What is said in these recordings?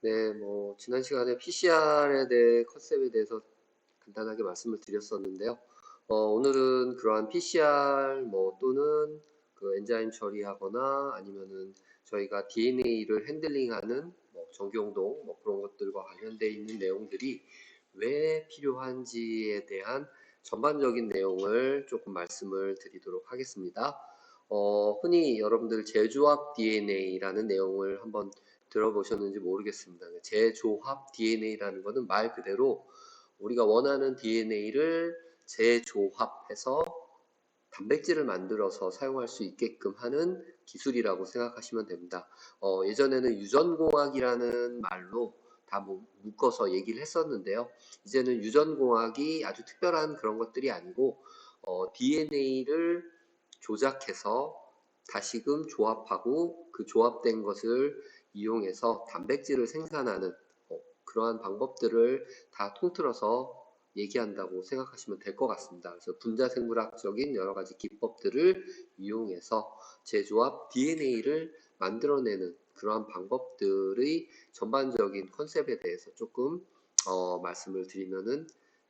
네, 지난 시간에 PCR에 대해 컨셉에 대해서 간단하게 말씀을 드렸었는데요. 오늘은 그러한 PCR 또는 그 엔자임 처리하거나 아니면은 저희가 DNA를 핸들링하는 전기용동 그런 것들과 관련되어 있는 내용들이 왜 필요한지에 대한 전반적인 내용을 조금 말씀을 드리도록 하겠습니다. 흔히 여러분들 재조합 DNA라는 내용을 한번 들어보셨는지 모르겠습니다. 재조합 DNA라는 것은 말 그대로 우리가 원하는 DNA를 재조합해서 단백질을 만들어서 사용할 수 있게끔 하는 기술이라고 생각하시면 됩니다. 예전에는 유전공학이라는 말로 다 묶어서 얘기를 했었는데요. 이제는 유전공학이 아주 특별한 그런 것들이 아니고 DNA를 조작해서 다시금 조합하고 그 조합된 것을 이용해서 단백질을 생산하는 그러한 방법들을 다 통틀어서 얘기한다고 생각하시면 될 것 같습니다. 그래서 분자생물학적인 여러 가지 기법들을 이용해서 재조합 DNA를 만들어내는 그러한 방법들의 전반적인 컨셉에 대해서 조금 말씀을 드리면은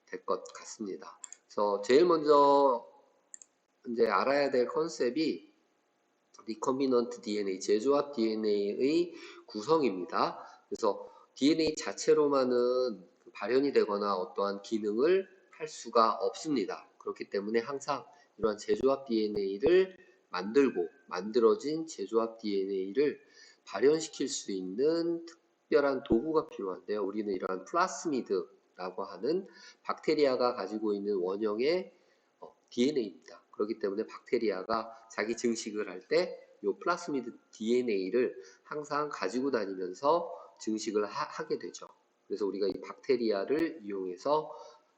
될 것 같습니다. 그래서 제일 먼저 이제 알아야 될 컨셉이 리커미넌트 DNA, 재조합 DNA의 구성입니다. 그래서 DNA 자체로만은 발현이 되거나 어떠한 기능을 할 수가 없습니다. 그렇기 때문에 항상 이러한 재조합 DNA를 만들고 만들어진 재조합 DNA를 발현시킬 수 있는 특별한 도구가 필요한데요. 우리는 이러한 플라스미드라고 하는 박테리아가 가지고 있는 원형의 DNA입니다. 그렇기 때문에 박테리아가 자기 증식을 할 때 이 플라스미드 DNA를 항상 가지고 다니면서 증식을 하게 되죠. 그래서 우리가 이 박테리아를 이용해서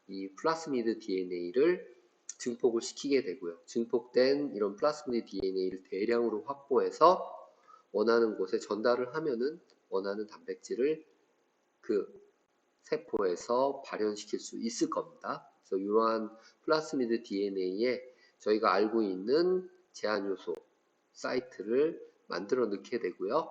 이 플라스미드 DNA를 증폭을 시키게 되고요. 증폭된 이런 플라스미드 DNA를 대량으로 확보해서 원하는 곳에 전달을 하면은 원하는 단백질을 그 세포에서 발현시킬 수 있을 겁니다. 그래서 이러한 플라스미드 DNA에 저희가 알고 있는 제한 요소 사이트를 만들어 넣게 되고요.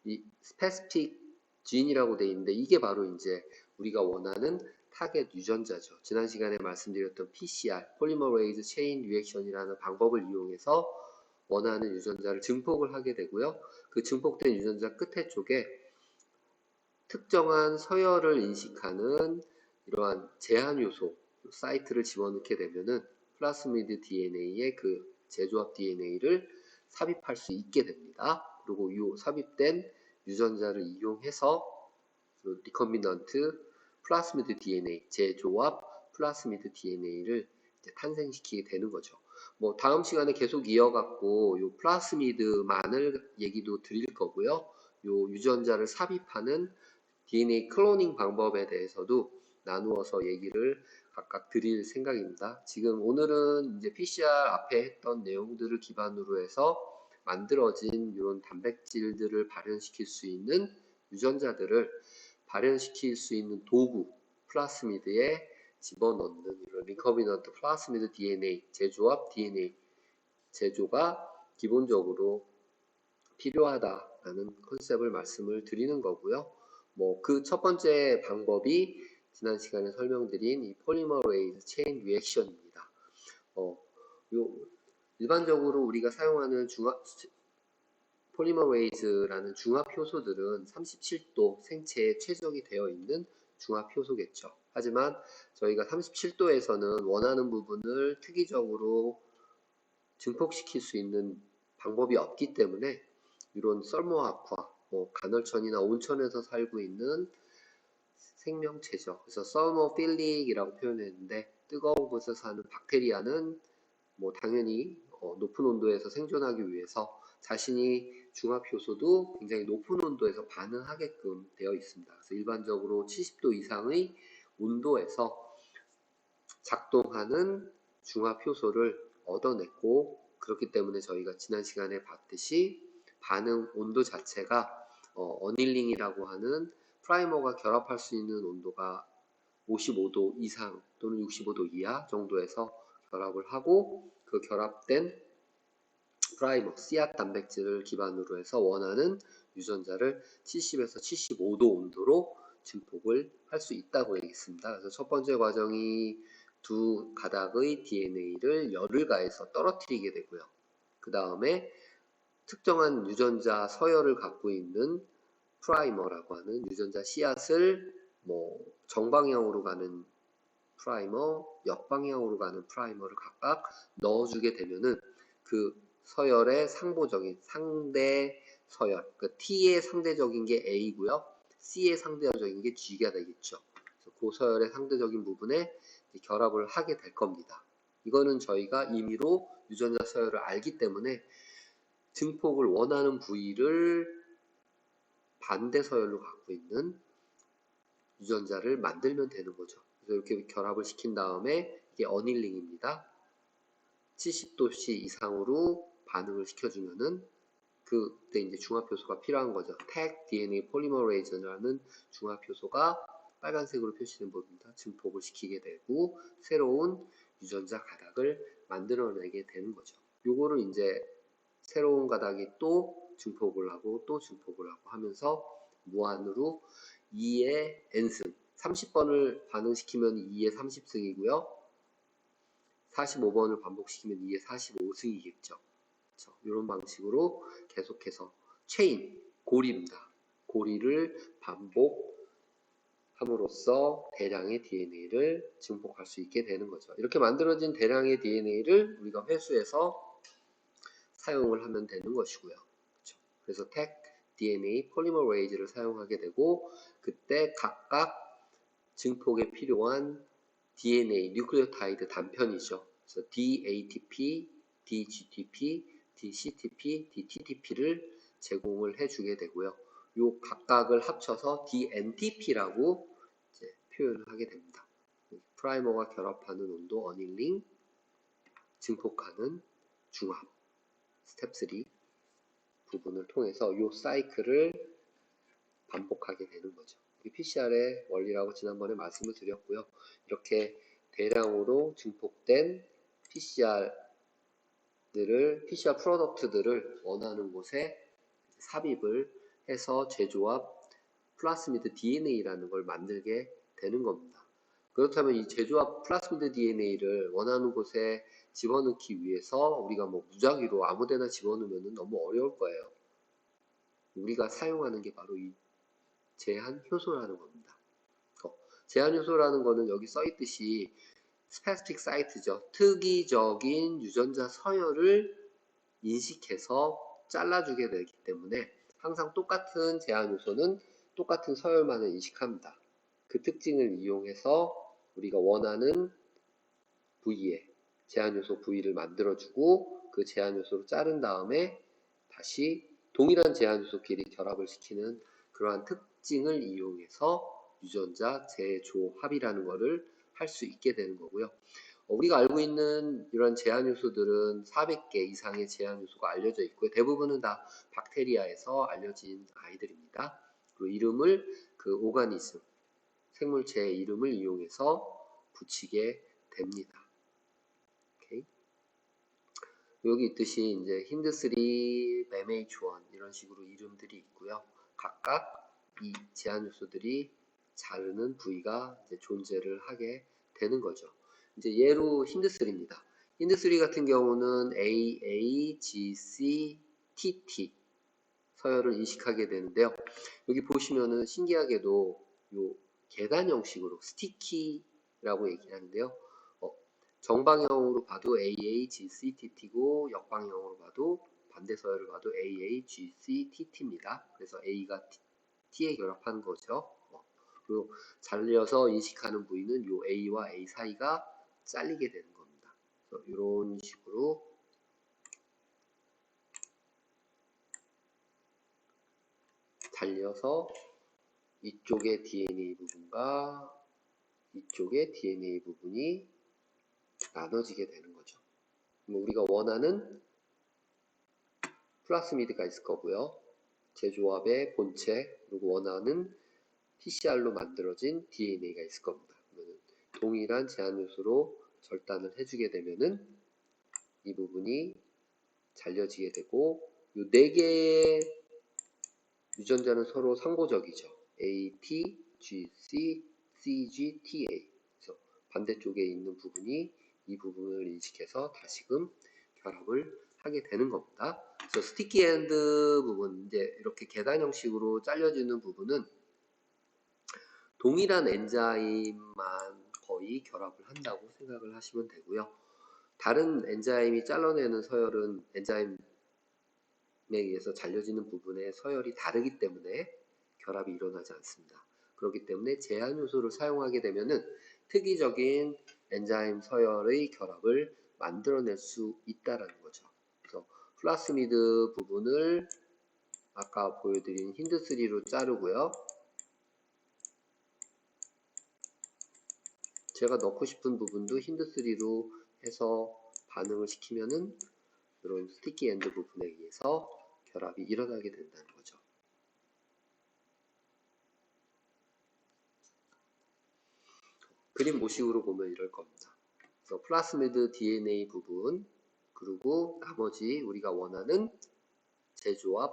이 스페시픽 진이라고 되어 있는데 이게 바로 이제 우리가 원하는 타겟 유전자죠. 지난 시간에 말씀드렸던 PCR, Polymerase Chain Reaction이라는 방법을 이용해서 원하는 유전자를 증폭을 하게 되고요. 그 증폭된 유전자 끝에 쪽에 특정한 서열을 인식하는 이러한 제한 요소 사이트를 집어넣게 되면은 플라스미드 DNA의 그 재조합 DNA를 삽입할 수 있게 됩니다. 그리고 이 삽입된 유전자를 이용해서 리커미넌트 플라스미드 DNA 재조합 플라스미드 DNA를 탄생시키게 되는 거죠. 다음 시간에 계속 이어갖고 요 플라스미드만을 얘기도 드릴 거고요. 요 유전자를 삽입하는 DNA 클로닝 방법에 대해서도 나누어서 얘기를 각각 드릴 생각입니다. 지금 오늘은 이제 PCR 앞에 했던 내용들을 기반으로 해서 만들어진 이런 단백질들을 발현시킬 수 있는 유전자들을 발현시킬 수 있는 도구 플라스미드에 집어넣는 이런 리커미넌트 플라스미드 DNA 재조합 DNA 제조가 기본적으로 필요하다라는 컨셉을 말씀을 드리는 거고요. 그 첫 번째 방법이 지난 시간에 설명드린 이 포리머레이즈 체인 리액션입니다. 요 일반적으로 우리가 사용하는 포리머레이즈라는 중합 효소들은 37도 생체에 최적이 되어 있는 중합 효소겠죠. 하지만 저희가 37도에서는 원하는 부분을 특이적으로 증폭시킬 수 있는 방법이 없기 때문에 이런 썰모아쿠아, 간헐천이나 온천에서 살고 있는 생명체죠. 그래서 썰모필릭이라고 표현했는데 뜨거운 곳에 사는 박테리아는 당연히 높은 온도에서 생존하기 위해서 자신이 중합효소도 굉장히 높은 온도에서 반응하게끔 되어 있습니다. 그래서 일반적으로 70도 이상의 온도에서 작동하는 중합효소를 얻어냈고 그렇기 때문에 저희가 지난 시간에 봤듯이 반응 온도 자체가 어닐링이라고 하는 프라이머가 결합할 수 있는 온도가 55도 이상 또는 65도 이하 정도에서 결합을 하고 그 결합된 프라이머, 씨앗 단백질을 기반으로 해서 원하는 유전자를 70에서 75도 온도로 증폭을 할 수 있다고 얘기했습니다. 그래서 첫 번째 과정이 두 가닥의 DNA를 열을 가해서 떨어뜨리게 되고요. 그 다음에 특정한 유전자 서열을 갖고 있는 프라이머라고 하는 유전자 씨앗을 정방향으로 가는 프라이머, 역방향으로 가는 프라이머를 각각 넣어주게 되면은 그 서열의 상보적인 상대 서열, 그러니까 T의 상대적인 게 A고요, C의 상대적인 게 G가 되겠죠. 그래서 그 서열의 상대적인 부분에 결합을 하게 될 겁니다. 이거는 저희가 임의로 유전자 서열을 알기 때문에 증폭을 원하는 부위를 반대 서열로 갖고 있는 유전자를 만들면 되는 거죠. 그래서 이렇게 결합을 시킨 다음에 이게 어닐링입니다. 70도씨 이상으로 반응을 시켜주면은 그때 이제 중합효소가 필요한 거죠. Taq DNA Polymerase라는 중합효소가 빨간색으로 표시된 부분입니다. 증폭을 시키게 되고 새로운 유전자 가닥을 만들어내게 되는 거죠. 요거를 이제 새로운 가닥이 또 증폭을 하고 또 증폭을 하고 하면서 무한으로 2의 n승, 30번을 반응시키면 2의 30승이고요. 45번을 반복시키면 2의 45승이겠죠. 그렇죠? 이런 방식으로 계속해서 체인, 고리입니다. 고리를 반복함으로써 대량의 DNA를 증폭할 수 있게 되는 거죠. 이렇게 만들어진 대량의 DNA를 우리가 회수해서 사용을 하면 되는 것이고요. 그렇죠? 그래서 Taq DNA Polymerase를 사용하게 되고 그때 각각 증폭에 필요한 DNA, 뉴클레오타이드 단편이죠. 그래서 DATP, DGTP, DCTP, DTTP를 제공을 해주게 되고요. 요 각각을 합쳐서 DNTP라고 이제 표현을 하게 됩니다. 프라이머가 결합하는 온도 어닐링, 증폭하는 중합, 스텝 3 부분을 통해서 요 사이클을 반복하게 되는 거죠. 이게 PCR의 원리라고 지난번에 말씀을 드렸고요. 이렇게 대량으로 증폭된 PCR 프로덕트들을 원하는 곳에 삽입을 해서 재조합 플라스미드 DNA라는 걸 만들게 되는 겁니다. 그렇다면 이 재조합 플라스미드 DNA를 원하는 곳에 집어넣기 위해서 우리가 무작위로 아무데나 집어넣으면 너무 어려울 거예요. 우리가 사용하는 게 바로 이 제한 효소라는 겁니다. 제한 효소라는 거는 여기 써 있듯이 스페시픽 사이트죠. 특이적인 유전자 서열을 인식해서 잘라주게 되기 때문에 항상 똑같은 제한 요소는 똑같은 서열만을 인식합니다. 그 특징을 이용해서 우리가 원하는 부위에 제한 요소 부위를 만들어주고 그 제한 요소를 자른 다음에 다시 동일한 제한 요소끼리 결합을 시키는 그러한 특징을 이용해서 유전자 재조합이라는 것을 할 수 있게 되는 거고요. 우리가 알고 있는 이런 제한 요소들은 400개 이상의 제한 요소가 알려져 있고요. 대부분은 다 박테리아에서 알려진 아이들입니다. 그 이름을 그 오가니즘, 생물체의 이름을 이용해서 붙이게 됩니다. 오케이. 여기 있듯이 이제 힌드3, MH1 이런 식으로 이름들이 있고요. 각각 이 제한 요소들이 자르는 부위가 이제 존재를 하게 되는 거죠. 이제 예로 힌드3입니다. 힌드3 같은 경우는 AA, GC, TT 서열을 인식하게 되는데요. 여기 보시면은 신기하게도 요 계단 형식으로 스티키라고 얘기하는데요. 정방향으로 봐도 AA, GC, TT고 역방향으로 봐도 반대 서열을 봐도 AA, GC, TT입니다. 그래서 A가 T에 결합한 거죠. 그리고 잘려서 인식하는 부위는 요 A와 A 사이가 잘리게 되는 겁니다. 그래서 이런 식으로 잘려서 이쪽의 DNA 부분과 이쪽의 DNA 부분이 나눠지게 되는 거죠. 우리가 원하는 플라스미드가 있을 거고요. 재조합의 본체, 그리고 원하는 PCR로 만들어진 DNA가 있을 겁니다. 그러면 동일한 제한 요소로 절단을 해주게 되면은 이 부분이 잘려지게 되고 이 4개의 유전자는 서로 상호적이죠. AT, GC, CG, TA. 그래서 반대쪽에 있는 부분이 이 부분을 인식해서 다시금 결합을 하게 되는 겁니다. 그래서 스티키 엔드 부분, 이제 이렇게 계단 형식으로 잘려지는 부분은 동일한 엔자임만 거의 결합을 한다고 생각을 하시면 되고요. 다른 엔자임이 잘라내는 서열은 엔자임에 의해서 잘려지는 부분의 서열이 다르기 때문에 결합이 일어나지 않습니다. 그렇기 때문에 제한 요소를 사용하게 되면은 특이적인 엔자임 서열의 결합을 만들어낼 수 있다라는 거죠. 그래서 플라스미드 부분을 아까 보여드린 힌드3로 자르고요. 제가 넣고 싶은 부분도 힌드3로 해서 반응을 시키면은 이런 스티키 엔드 부분에 의해서 결합이 일어나게 된다는 거죠. 그림 모식으로 보면 이럴 겁니다. 그래서 플라스미드 DNA 부분, 그리고 나머지 우리가 원하는 재조합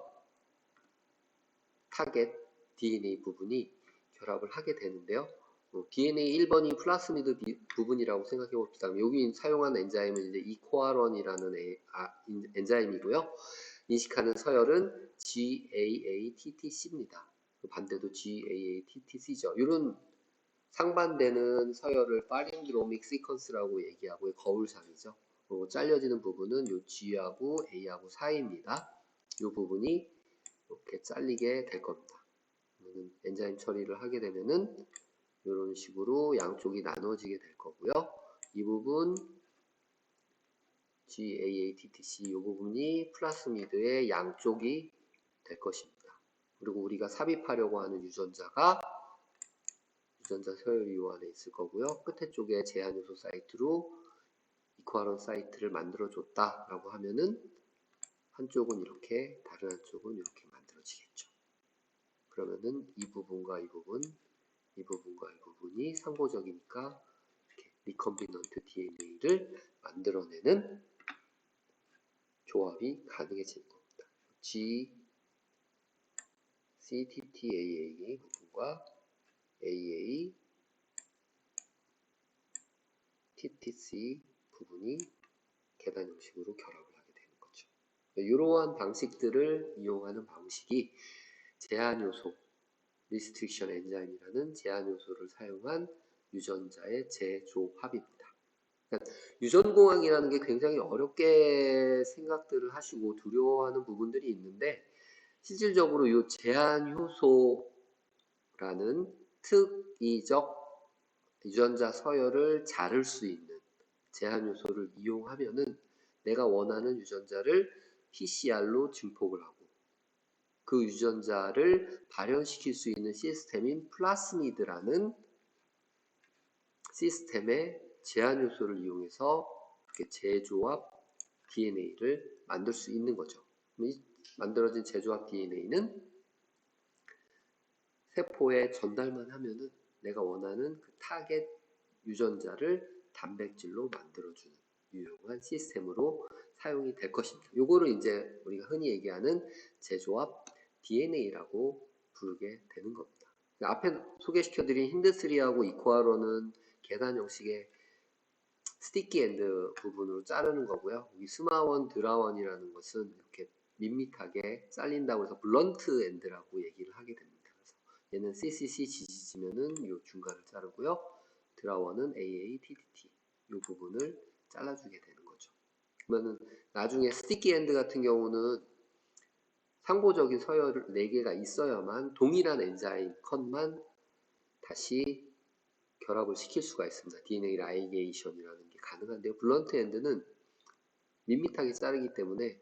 타겟 DNA 부분이 결합을 하게 되는데요. DNA 1번이 플라스미드 부분이라고 생각해 봅시다. 여기 사용한 엔자임은 이제 이코아론이라는 엔자임이고요. 인식하는 서열은 GAATTC입니다. 반대도 GAATTC죠. 이런 상반되는 서열을 팔린드로믹 시퀀스라고 얘기하고 거울상이죠. 잘려지는 부분은 요 G하고 A하고 사이입니다. 이 부분이 이렇게 잘리게 될 겁니다. 엔자임 처리를 하게 되면은 이런 식으로 양쪽이 나눠지게 될 거고요. 이 부분 GAATTC 이 부분이 플라스미드의 양쪽이 될 것입니다. 그리고 우리가 삽입하려고 하는 유전자가 유전자 서열이요 안에 있을 거고요. 끝에 쪽에 제한 요소 사이트로 이코아론 사이트를 만들어 줬다라고 하면은 한쪽은 이렇게 다른 한쪽은 이렇게 만들어지겠죠. 그러면은 이 부분과 이 부분, 이 부분과 이 부분이 상호적이니까 이렇게 리컴비넌트 DNA를 만들어내는 조합이 가능해지는 겁니다. G, CTTAA 부분과 AA, TTC 부분이 계단 형식으로 결합을 하게 되는 거죠. 이러한 방식들을 이용하는 방식이 제한 요소, 리스트릭션 엔자임이라는 제한 요소를 사용한 유전자의 재조합입니다. 그러니까 유전공학이라는 게 굉장히 어렵게 생각들을 하시고 두려워하는 부분들이 있는데 실질적으로 이 제한 효소라는 특이적 유전자 서열을 자를 수 있는 제한 요소를 이용하면은 내가 원하는 유전자를 PCR로 증폭을 하고 그 유전자를 발현시킬 수 있는 시스템인 플라스미드라는 시스템의 제한 요소를 이용해서 이렇게 재조합 DNA를 만들 수 있는 거죠. 이 만들어진 재조합 DNA는 세포에 전달만 하면은 내가 원하는 그 타겟 유전자를 단백질로 만들어주는 유용한 시스템으로 사용이 될 것입니다. 요거를 이제 우리가 흔히 얘기하는 재조합 DNA라고 부르게 되는 겁니다. 앞에 소개시켜드린 힌드3하고 이코아론은 계단 형식의 스티키 엔드 부분으로 자르는 거고요. 여기 스마원, 드라원이라는 것은 이렇게 밋밋하게 잘린다고 해서 블런트 엔드라고 얘기를 하게 됩니다. 그래서 얘는 CCC, GGG면은 이 중간을 자르고요. 드라원은 AA, TTT 이 부분을 잘라주게 되는 거죠. 그러면은 나중에 스티키 엔드 같은 경우는 상호적인 서열 4개가 있어야만 동일한 엔자임 컷만 다시 결합을 시킬 수가 있습니다. DNA 라이게이션이라는 게 가능한데요. 블런트 엔드는 밋밋하게 자르기 때문에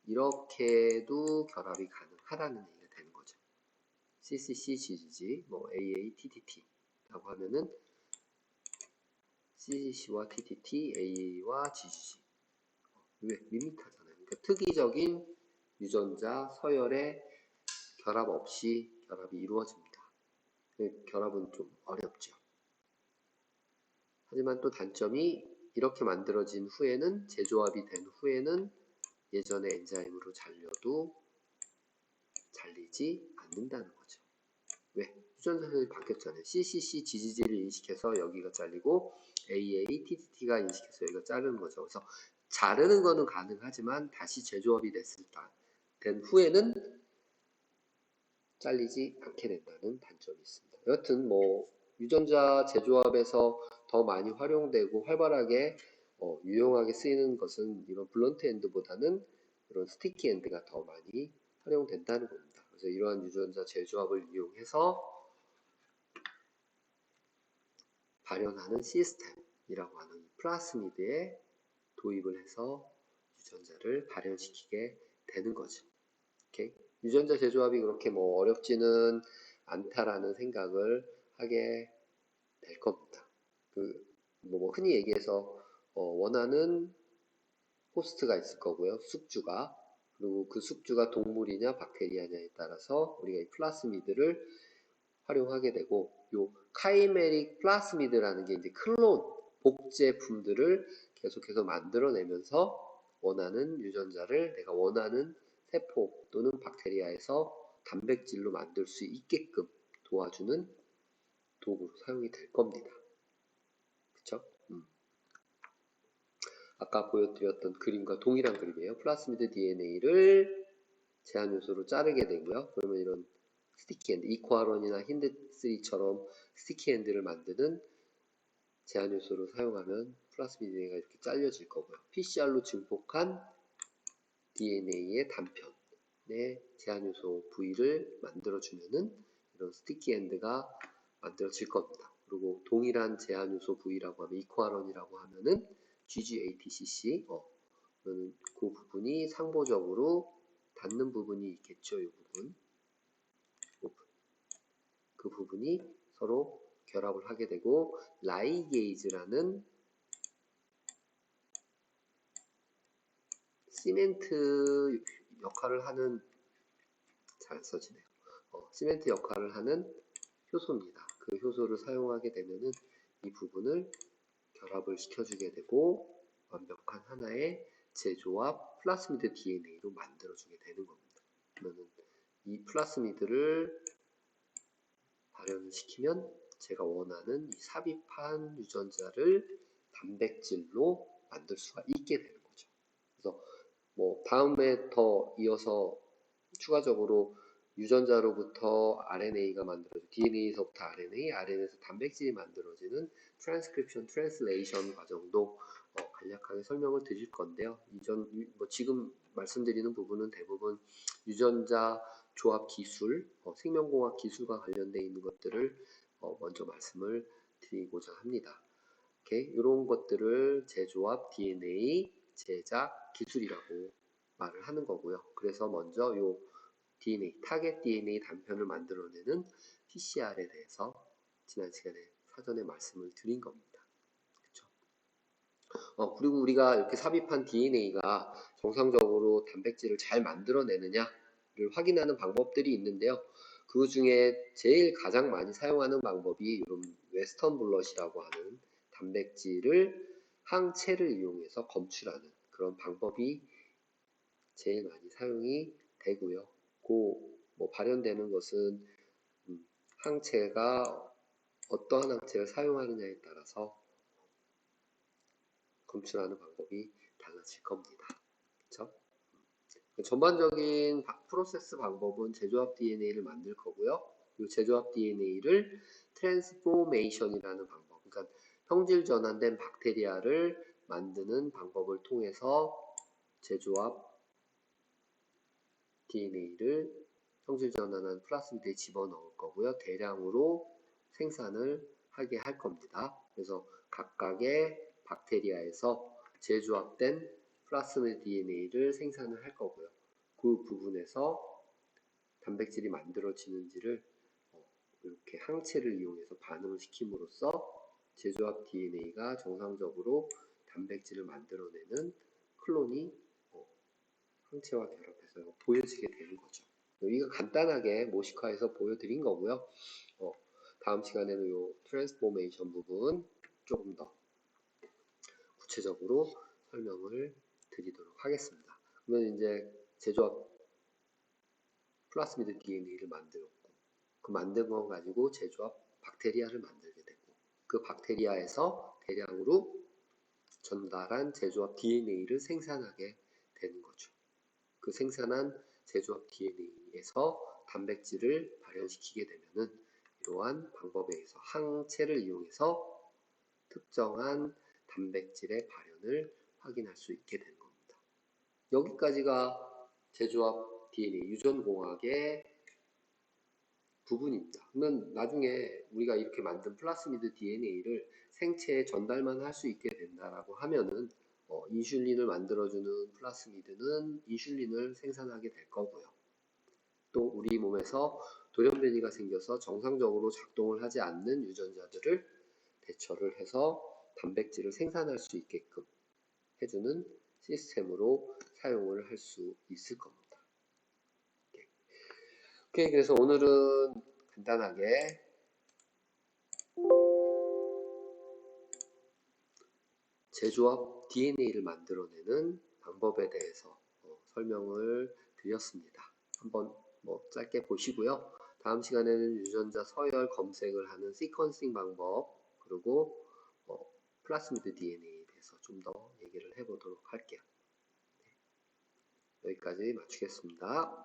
이렇게도 결합이 가능하다는 얘기가 되는 거죠. CCC, GGG, 뭐 AA, TTT 라고 하면은 CCC와 TTT, AA와 GGG 왜? 밋밋하잖아요. 그러니까 특이적인 유전자 서열의 결합 없이 결합이 이루어집니다. 결합은 좀 어렵죠. 하지만 또 단점이 이렇게 만들어진 후에는 재조합이 된 후에는 예전의 엔자임으로 잘려도 잘리지 않는다. 않는다는 거죠. 왜? 유전자들이 바뀌었잖아요. CCC 지지지를 인식해서 여기가 잘리고 AA, TTT가 인식해서 여기가 자르는 거죠. 그래서 자르는 거는 가능하지만 다시 재조합이 된 후에는 잘리지 않게 된다는 단점이 있습니다. 여튼 뭐 유전자 재조합에서 더 많이 활용되고 활발하게 유용하게 쓰이는 것은 이런 블런트 엔드보다는 이런 스티키 엔드가 더 많이 활용된다는 겁니다. 그래서 이러한 유전자 재조합을 이용해서 발현하는 시스템이라고 하는 플라스미드에 도입을 해서 유전자를 발현시키게 되는 거죠. 오케이? 유전자 재조합이 그렇게 뭐 어렵지는 않다라는 생각을 하게 될 겁니다. 뭐 흔히 얘기해서 원하는 호스트가 있을 거고요. 숙주가. 그리고 그 숙주가 동물이냐 박테리아냐에 따라서 우리가 이 플라스미드를 활용하게 되고, 요 카이메릭 플라스미드라는 게 이제 클론 복제품들을 계속해서 만들어내면서 원하는 유전자를 내가 원하는 세포 또는 박테리아에서 단백질로 만들 수 있게끔 도와주는 도구로 사용이 될 겁니다. 그쵸? 아까 보여드렸던 그림과 동일한 그림이에요. 플라스미드 DNA를 제한 요소로 자르게 되고요. 그러면 이런 스티키 핸드, 이코아론이나 힌드3처럼 스티키 핸드를 만드는 제한 요소를 사용하면 플라스미드 DNA가 이렇게 잘려질 거고요. PCR로 증폭한 DNA의 단편의 제한 요소 부위를 만들어주면은 이런 스티키 핸드가 만들어질 겁니다. 그리고 동일한 제한 요소 부위라고 하면 이코아론이라고 하면은 GGATCC, 그 부분이 상보적으로 닿는 부분이 있겠죠. 이 부분. 그 부분이 서로 결합을 하게 되고 라이게이즈라는 시멘트 역할을 하는 잘 써지네요. 시멘트 역할을 하는 효소입니다. 그 효소를 사용하게 되면은 이 부분을 결합을 시켜주게 되고 완벽한 하나의 재조합 플라스미드 DNA로 만들어주게 되는 겁니다. 그러면 이 플라스미드를 발현을 시키면 제가 원하는 이 삽입한 유전자를 단백질로 만들 수가 있게 되는 거죠. 그래서 뭐 다음에 더 이어서 추가적으로 유전자로부터 RNA가 만들어져 DNA에서부터 RNA, RNA에서 단백질이 만들어지는 트랜스크립션, 트랜슬레이션 과정도 간략하게 설명을 드릴 건데요. 지금 말씀드리는 부분은 대부분 유전자 조합 기술, 생명공학 기술과 관련되어 있는 것들을 먼저 말씀을 드리고자 합니다. 이런 것들을 재조합 DNA 제작 기술이라고 말을 하는 거고요. 그래서 먼저 요 DNA, 타겟 DNA 단편을 만들어내는 PCR에 대해서 지난 시간에 사전에 말씀을 드린 겁니다. 그렇죠? 그리고 우리가 이렇게 삽입한 DNA가 정상적으로 단백질을 잘 만들어내느냐를 확인하는 방법들이 있는데요. 그 중에 제일 가장 많이 사용하는 방법이 이런 웨스턴 블럿이라고 하는 단백질을 항체를 이용해서 검출하는 그런 방법이 제일 많이 사용이 되고요. 뭐 발현되는 것은 항체가 어떠한 항체를 사용하느냐에 따라서 검출하는 방법이 달라질 겁니다. 그렇죠? 전반적인 프로세스 방법은 제조합 DNA를 만들 거고요. 이 제조합 DNA를 트랜스포메이션이라는 방법, 그러니까 형질 전환된 박테리아를 만드는 방법을 통해서 제조합 DNA를 형질 전환한 플라스미드에 집어넣을 거고요. 대량으로 생산을 하게 할 겁니다. 그래서 각각의 박테리아에서 재조합된 플라스미드 DNA를 생산을 할 거고요. 그 부분에서 단백질이 만들어지는지를 이렇게 항체를 이용해서 반응을 시킴으로써 재조합 DNA가 정상적으로 단백질을 만들어내는 클론이 항체와 결합해서 보여지게 되는 거죠. 이거 간단하게 모식화해서 보여드린 거고요. 다음 시간에는 이 트랜스포메이션 부분 조금 더 구체적으로 설명을 드리도록 하겠습니다. 그러면 이제 제조합 플라스미드 DNA를 만들었고 그 만든 거 가지고 제조합 박테리아를 만들게 되고 그 박테리아에서 대량으로 전달한 제조합 DNA를 생산하게 되는 거죠. 그 생산한 제조합 DNA에서 단백질을 발현시키게 되면은 이러한 방법에 의해서 항체를 이용해서 특정한 단백질의 발현을 확인할 수 있게 되는 겁니다. 여기까지가 제조합 DNA 유전공학의 부분입니다. 그러면 나중에 우리가 이렇게 만든 플라스미드 DNA를 생체에 전달만 할 수 있게 된다라고 하면은 인슐린을 만들어주는 플라스미드는 인슐린을 생산하게 될 거고요. 또 우리 몸에서 돌연변이가 생겨서 정상적으로 작동을 하지 않는 유전자들을 대처를 해서 단백질을 생산할 수 있게끔 해주는 시스템으로 사용을 할 수 있을 겁니다. 오케이, 그래서 오늘은 간단하게 제조합 DNA를 만들어내는 방법에 대해서 설명을 드렸습니다. 한번 짧게 보시고요. 다음 시간에는 유전자 서열 검색을 하는 시퀀싱 방법 그리고 플라스미드 DNA에 대해서 좀 더 얘기를 해보도록 할게요. 여기까지 마치겠습니다.